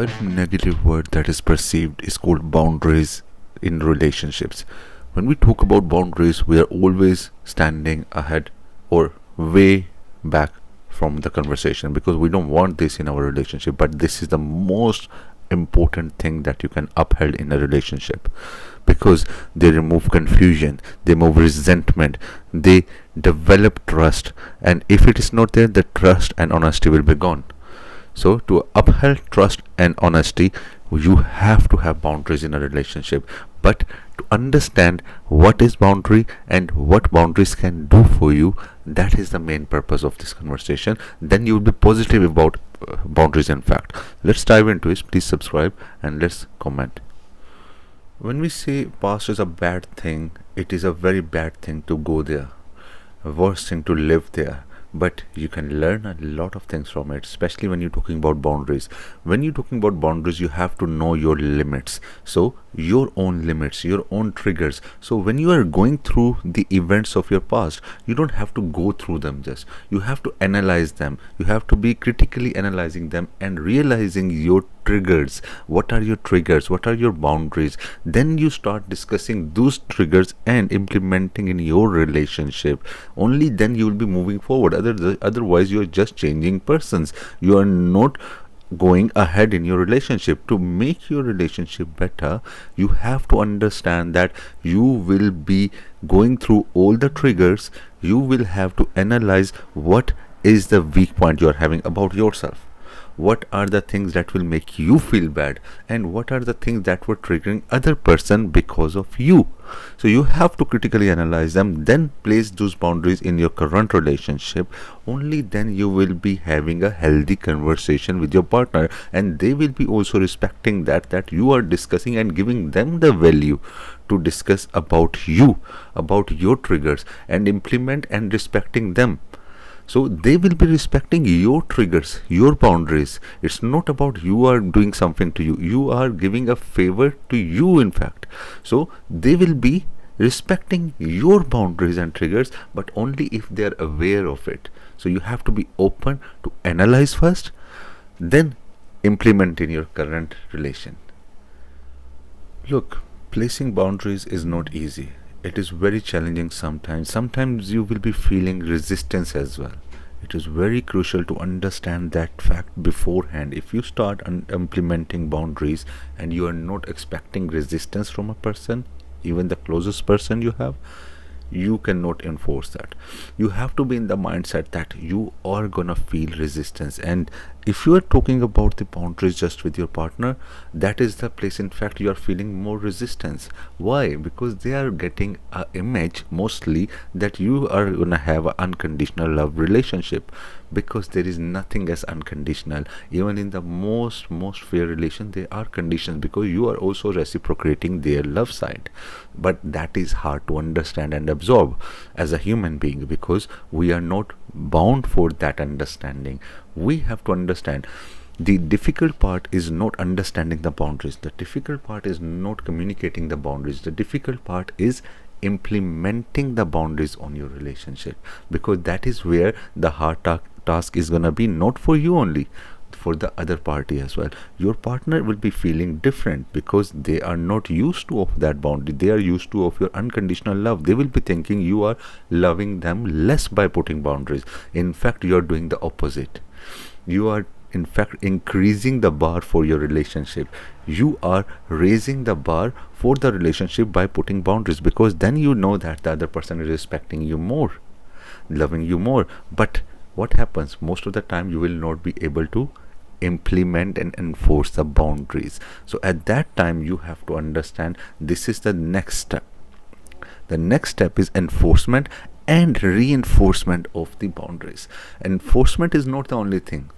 very negative word that is perceived is called boundaries in relationships. When we talk about boundaries, we are always standing ahead or way back from the conversation because we don't want this in our relationship. But this is the most important thing that you can uphold in a relationship because they remove confusion, they remove resentment, they develop trust, and if it is not there, the trust and honesty will be gone. So, to uphold trust and honesty, you have to have boundaries in a relationship. But to understand what is boundary and what boundaries can do for you, that is the main purpose of this conversation. Then you will be positive about boundaries. In fact, let's dive into it. Please subscribe and let's comment. When we say past is a bad thing, it is a very bad thing to go there, a worst thing to live there, but you can learn a lot of things from it, especially when you're talking about boundaries. When you're talking about boundaries, you have to know your limits. So your own limits, your own triggers. So when you are going through the events of your past, you don't have to go through them, just you have to analyze them. You have to be critically analyzing them and realizing your triggers. What are your triggers? What are your boundaries? Then you start discussing those triggers and implementing in your relationship. Only then you will be moving forward. Otherwise you are just changing persons. You are not going ahead in your relationship. To make your relationship better, you have to understand that you will be going through all the triggers. You will have to analyze what is the weak point you are having about yourself. What are the things that will make you feel bad, and what are the things that were triggering other person because of you. So you have to critically analyze them, then place those boundaries in your current relationship. Only then you will be having a healthy conversation with your partner, and they will be also respecting that you are discussing and giving them the value to discuss about you, about your triggers, and implement and respecting them. So they will be respecting your triggers, your boundaries. It's not about you are doing something to you. You are giving a favor to you, in fact. So they will be respecting your boundaries and triggers, but only if they are aware of it. So you have to be open to analyze first, then implement in your current relation. Look, placing boundaries is not easy. It is very challenging sometimes. Sometimes you will be feeling resistance as well. It is very crucial to understand that fact beforehand. If you start implementing boundaries and you are not expecting resistance from a person, even the closest person you have, you cannot enforce that. You have to be in the mindset that you are gonna feel resistance. And if you are talking about the boundaries just with your partner, that is the place in fact you are feeling more resistance. Why? Because they are getting a image mostly that you are gonna have an unconditional love relationship, because there is nothing as unconditional. Even in the most fair relation, there are conditions, because you are also reciprocating their love side. But that is hard to understand and absorb as a human being, because we are not bound for that understanding. We have to understand the difficult part is not understanding the boundaries. The difficult part is not communicating the boundaries. The difficult part is implementing the boundaries on your relationship, because that is where the hard task is gonna be, not for you only, for the other party as well. Your partner will be feeling different because they are not used to of that boundary. They are used to of your unconditional love. They will be thinking you are loving them less by putting boundaries. In fact, you are doing the opposite. You are in fact increasing the bar for your relationship. You are raising the bar for the relationship by putting boundaries, because then you know that the other person is respecting you more, loving you more. But what happens most of the time, you will not be able to implement and enforce the boundaries. So at that time you have to understand this is the next step. The next step is enforcement and reinforcement of the boundaries. Enforcement is not the only thing.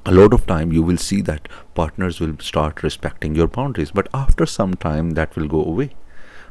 A lot of time you will see that partners will start respecting your boundaries, but after some time that will go away.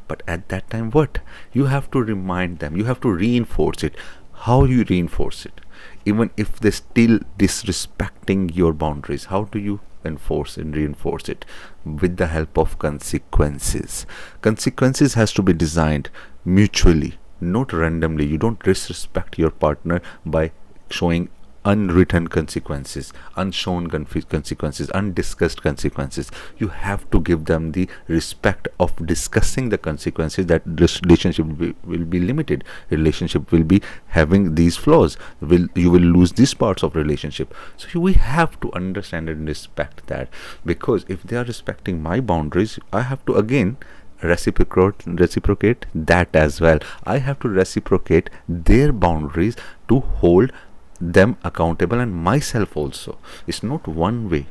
But at that time, what? You have to remind them, you have to reinforce it. How you reinforce it? Even if they still disrespecting your boundaries, how do you enforce and reinforce it? With the help of consequences. Consequences has to be designed mutually, not randomly. You don't disrespect your partner by showing unwritten consequences, unshown consequences, undiscussed consequences. You have to give them the respect of discussing the consequences, that this relationship will be limited, relationship will be having these flaws, you will lose these parts of relationship. So we have to understand and respect that, because if they are respecting my boundaries, I have to again reciprocate that as well. I have to reciprocate their boundaries to hold them accountable, and myself also. It's not one way,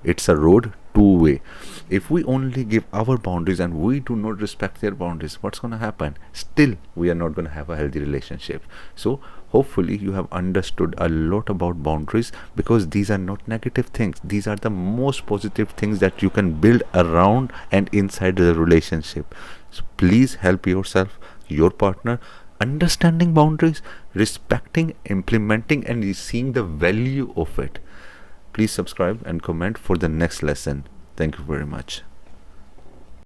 it's a road two way. If we only give our boundaries and we do not respect their boundaries, what's going to happen? Still we are not going to have a healthy relationship. So hopefully you have understood a lot about boundaries, because these are not negative things, these are the most positive things that you can build around and inside the relationship. So please help yourself, your partner, understanding boundaries, respecting, implementing, and seeing the value of it. Please subscribe and comment for the next lesson. Thank you very much.